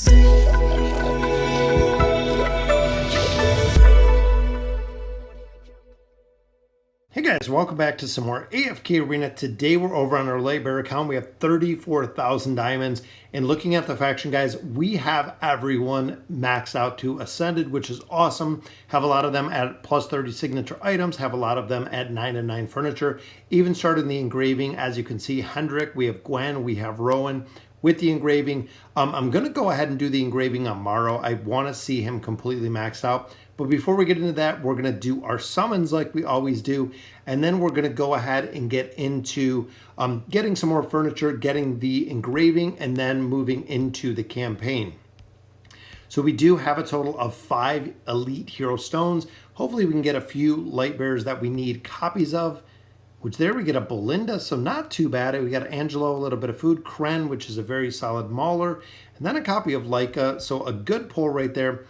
Hey guys, welcome back to some more AFK Arena. Today we're over on our Lightbearer account. We have 34,000 diamonds. And looking at the faction, guys, we have everyone maxed out to Ascended, which is awesome. Have a lot of them at plus 30 signature items. Have a lot of them at 9 and 9 furniture. Even started the engraving. As you can see, Hendrik, we have Gwen, we have Rowan with the engraving. I'm going to go ahead and do the engraving on Morrow. I want to see him completely maxed out. But before we get into that, we're going to do our summons like we always do. And then we're going to go ahead and get into getting some more furniture, getting the engraving, and then moving into the campaign. So we do have a total of 5 Elite Hero Stones. Hopefully we can get a few Lightbearers that we need copies of. Which there we get a Belinda, so not too bad. We got Angelo, a little bit of food. Kren, which is a very solid Mauler. And then a copy of Leica, so a good pull right there.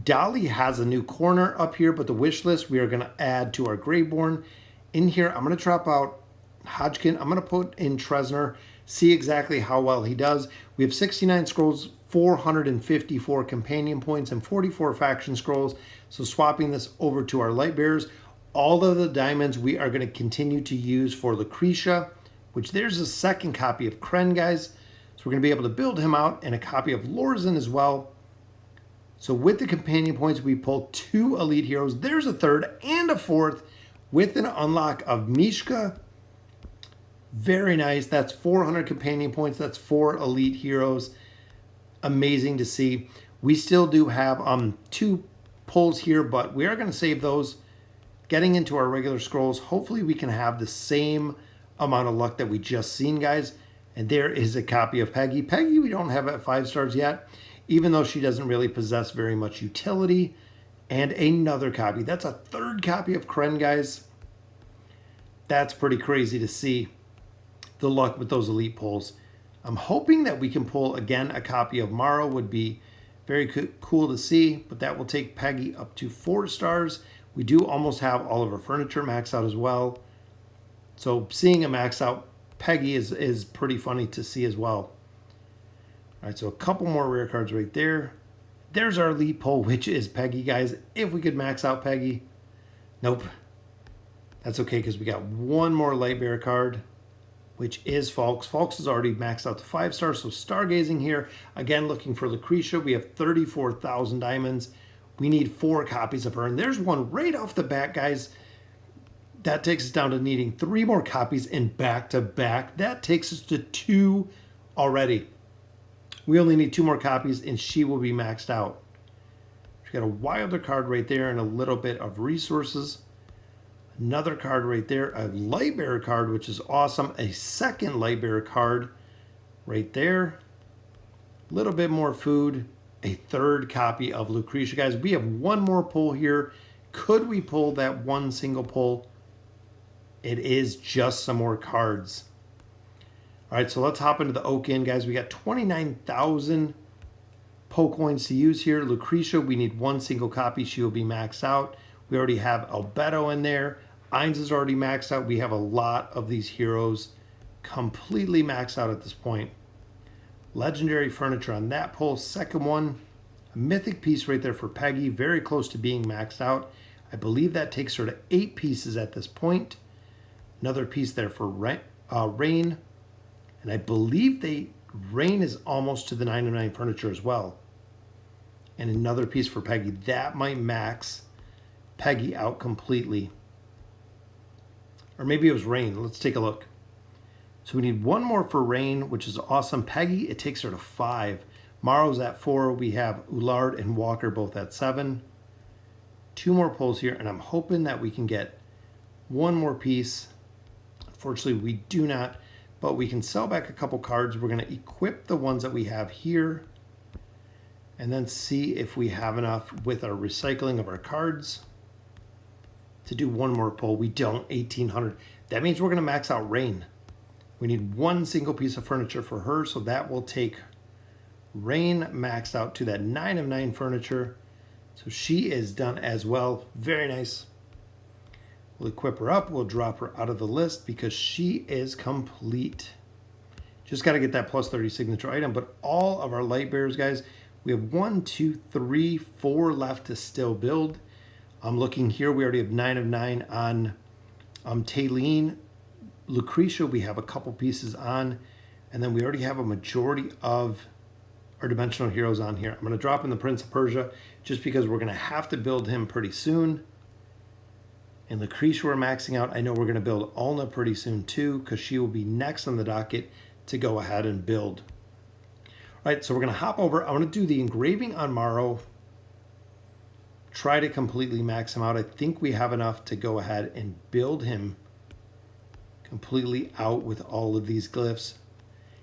Dolly has a new corner up here, but the wish list we are going to add to our Greyborn. In here, I'm going to drop out Hodgkin. I'm going to put in Tresner, see exactly how well he does. We have 69 scrolls, 454 companion points, and 44 faction scrolls. So swapping this over to our Lightbearers. All of the diamonds we are going to continue to use for Lucretia, which there's a second copy of Kren, guys. So we're going to be able to build him out, and a copy of Lorzen as well. So with the companion points, we pull 2 elite heroes. There's a third and a fourth with an unlock of Mishka. Very nice. That's 400 companion points. That's 4 elite heroes. Amazing to see. We still do have 2 pulls here, but we are going to save those. Getting into our regular scrolls, hopefully we can have the same amount of luck that we just seen, guys. And there is a copy of Peggy. Peggy we don't have at 5 stars yet, even though she doesn't really possess very much utility. And another copy. That's a third copy of Kren, guys. That's pretty crazy to see the luck with those elite pulls. I'm hoping that we can pull, again, a copy of Morrow. Would be very cool to see, but that will take Peggy up to 4 stars. We do almost have all of our furniture maxed out as well. So seeing a max out Peggy is pretty funny to see as well. All right, so a couple more rare cards right there. There's our elite pull, which is Peggy, guys. If we could max out Peggy. Nope. That's okay, because we got one more Lightbearer card, which is Falks. Falks is already maxed out to 5 stars, so stargazing here. Again, looking for Lucretia. We have 34,000 diamonds. We need 4 copies of her, and there's one right off the bat, guys. That takes us down to needing 3 more copies in back-to-back. That takes us to 2 already. We only need 2 more copies, and she will be maxed out. We got a Wilder card right there and a little bit of resources. Another card right there, a Lightbearer card, which is awesome. A second Lightbearer card right there. A little bit more food. A third copy of Lucretia, guys. We have one more pull here. Could we pull that one single pull? It is just some more cards. All right, so let's hop into the Oak Inn, guys. We got 29,000 Poe coins to use here. Lucretia, we need 1 single copy. She will be maxed out. We already have Albedo in there. Ainz is already maxed out. We have a lot of these heroes completely maxed out at this point. Legendary furniture on that pull. Second one, a mythic piece right there for Peggy. Very close to being maxed out. I believe that takes her to 8 pieces at this point. Another piece there for Rain. And I believe Rain is almost to the 9 of 9 furniture as well. And another piece for Peggy. That might max Peggy out completely. Or maybe it was Rain. Let's take a look. So we need 1 more for Rain, which is awesome. Peggy, it takes her to 5. Morrow's at 4. We have Eluard and Walker both at 7. 2 more pulls here, and I'm hoping that we can get 1 more piece. Unfortunately, we do not, but we can sell back a couple cards. We're going to equip the ones that we have here, and then see if we have enough with our recycling of our cards to do 1 more pull. We don't. 1,800. That means we're going to max out Rain. We need 1 single piece of furniture for her, so that will take Rain maxed out to that 9 of 9 furniture. So she is done as well. Very nice. We'll equip her up. We'll drop her out of the list because she is complete. Just got to get that plus 30 signature item. But all of our light bearers, guys, we have 1, 2, 3, 4 left to still build. I'm looking here. We already have 9 of 9 on Taylene. Lucretia, we have a couple pieces on. And then we already have a majority of our dimensional heroes on here. I'm going to drop in the Prince of Persia just because we're going to have to build him pretty soon. And Lucretia we're maxing out. I know we're going to build Ulna pretty soon too, because she will be next on the docket to go ahead and build. All right, so we're going to hop over. I want to do the engraving on Morrow. Try to completely max him out. I think we have enough to go ahead and build him completely out with all of these glyphs.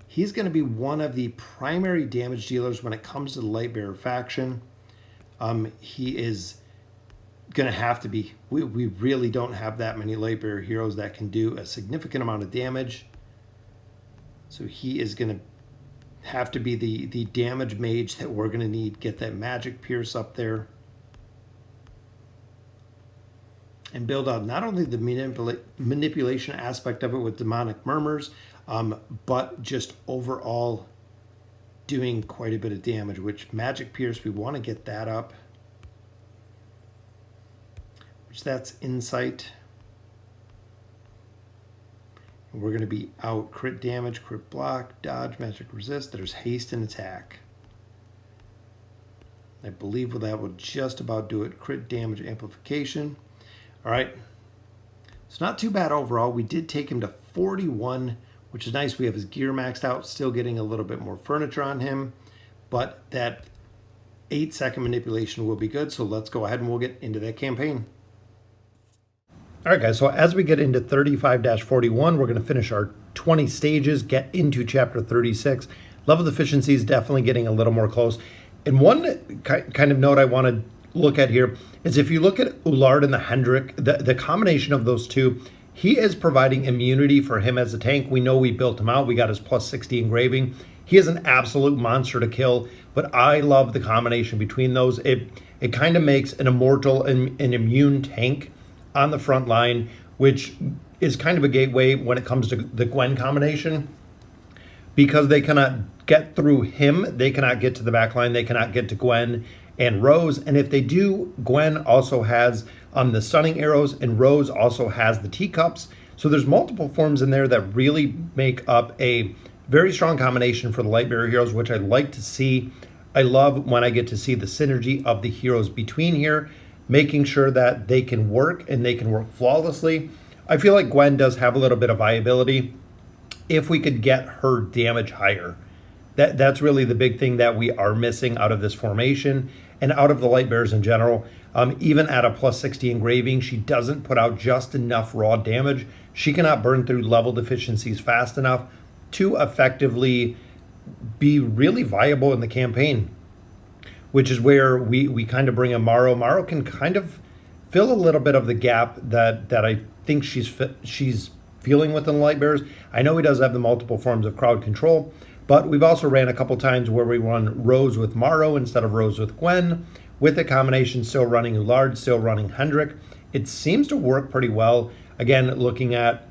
He's going to be one of the primary damage dealers when it comes to the Lightbearer faction. He is going to have to be. We really don't have that many Lightbearer heroes that can do a significant amount of damage. So he is going to have to be the damage mage that we're going to need. Get that magic pierce up there. And build out not only the manipulation aspect of it with demonic murmurs, but just overall doing quite a bit of damage, which magic pierce, we want to get that up. Which that's insight. And we're going to be out crit damage, crit block, dodge, magic resist. There's haste and attack. I believe that will just about do it. Crit damage amplification. All right. It's not too bad overall. We did take him to 41, which is nice. We have his gear maxed out, still getting a little bit more furniture on him, but that 8-second manipulation will be good. So let's go ahead and we'll get into that campaign. All right, guys, so as we get into 35-41, we're going to finish our 20 stages, get into chapter 36. Level deficiency is definitely getting a little more close. And one kind of note I want to look at here is if you look at Eluard and the Hendrik, the combination of those two, he is providing immunity for him as a tank. We know we built him out. We got his plus 60 engraving. He is an absolute monster to kill, but I love the combination between those. It kind of makes an immortal and an immune tank on the front line, which is kind of a gateway when it comes to the Gwen combination, because they cannot get through him. They cannot get to the back line. They cannot get to Gwen and Rose. And if they do, Gwen also has the stunning arrows, and Rose also has the teacups. So there's multiple forms in there that really make up a very strong combination for the Lightbearer heroes, which I like to see. I love when I get to see the synergy of the heroes between here, making sure that they can work and they can work flawlessly. I feel like Gwen does have a little bit of viability if we could get her damage higher. That's really the big thing that we are missing out of this formation and out of the Lightbearers in general. Even at a plus 60 engraving, she doesn't put out just enough raw damage. She cannot burn through level deficiencies fast enough to effectively be really viable in the campaign, which is where we kind of bring in Morrow. Morrow can kind of fill a little bit of the gap that I think she's feeling within the Lightbearers. I know he does have the multiple forms of crowd control, but we've also ran a couple times where we run Rose with Morrow instead of Rose with Gwen, with the combination still running Eluard, still running Hendrik. It seems to work pretty well. Again, looking at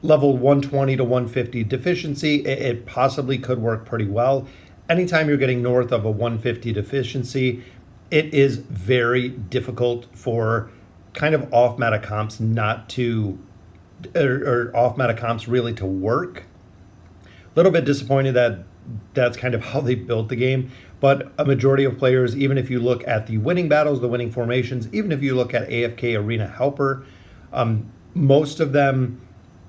level 120 to 150 deficiency, it possibly could work pretty well. Anytime you're getting north of a 150 deficiency, it is very difficult for kind of off-meta comps not to, or off-meta comps really to work. A little bit disappointed that that's kind of how they built the game, but a majority of players, even if you look at the winning battles, the winning formations, even if you look at AFK Arena Helper, most of them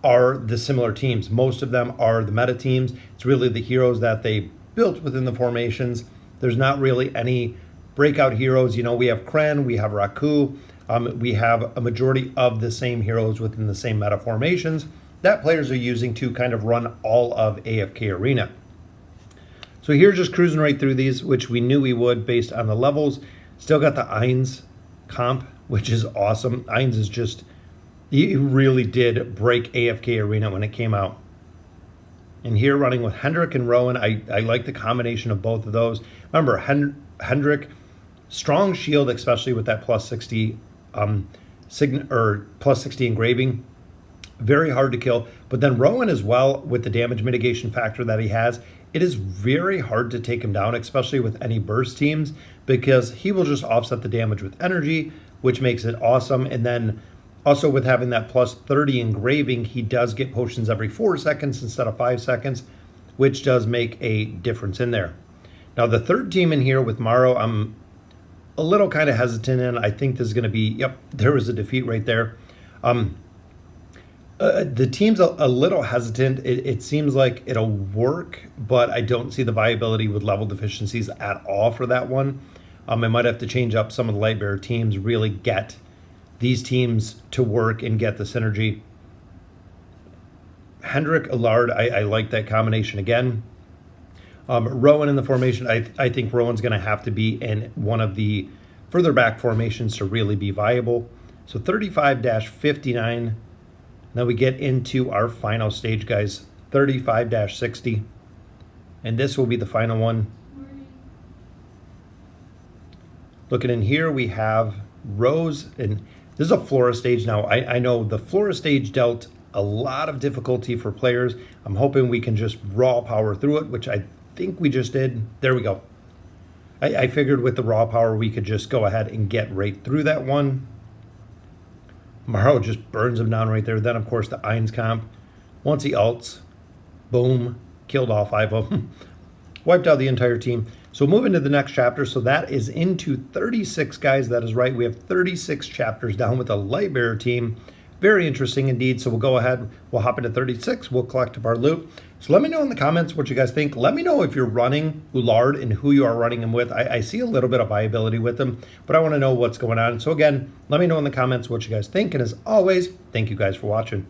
are the similar teams. Most of them are the meta teams. It's really the heroes that they built within the formations. There's not really any breakout heroes. You know, we have Kren, we have Raku, we have a majority of the same heroes within the same meta formations that players are using to kind of run all of AFK Arena. So here's just cruising right through these, which we knew we would based on the levels. Still got the Ainz comp, which is awesome. Ainz is just, he really did break AFK Arena when it came out. And here running with Hendrik and Rowan, I like the combination of both of those. Remember, Hendrik, strong shield, especially with that plus 60 plus 60 engraving. Very hard to kill. But then Rowan as well, with the damage mitigation factor that he has, it is very hard to take him down, especially with any burst teams, because he will just offset the damage with energy, which makes it awesome. And then also with having that plus 30 engraving, he does get potions every 4 seconds instead of 5 seconds, which does make a difference in there. Now the third team in here with Morrow, I'm a little kind of hesitant in. I think this is going to be, yep, there was a defeat right there. The team's a little hesitant. It seems like it'll work, but I don't see the viability with level deficiencies at all for that one. I might have to change up some of the Lightbearer teams, really get these teams to work and get the synergy. Hendrik, Eluard, I like that combination again. Rowan in the formation, I think Rowan's going to have to be in one of the further back formations to really be viable. So 35-59. Now we get into our final stage, guys, 35-60. And this will be the final one. Looking in here, we have Rose, and this is a Flora stage. Now, I know the Flora stage dealt a lot of difficulty for players. I'm hoping we can just raw power through it, which I think we just did. There we go. I figured with the raw power, we could just go ahead and get right through that one. Morrow just burns him down right there. Then, of course, the Eins comp. Once he ults, boom, killed all 5 of them. Wiped out the entire team. So moving to the next chapter. So that is into 36, guys. That is right. We have 36 chapters down with the Lightbearer team. Very interesting indeed. So we'll go ahead. We'll hop into 36. We'll collect up our loot. So let me know in the comments what you guys think. Let me know if you're running Eluard and who you are running him with. I see a little bit of viability with him, but I want to know what's going on. So again, let me know in the comments what you guys think. And as always, thank you guys for watching.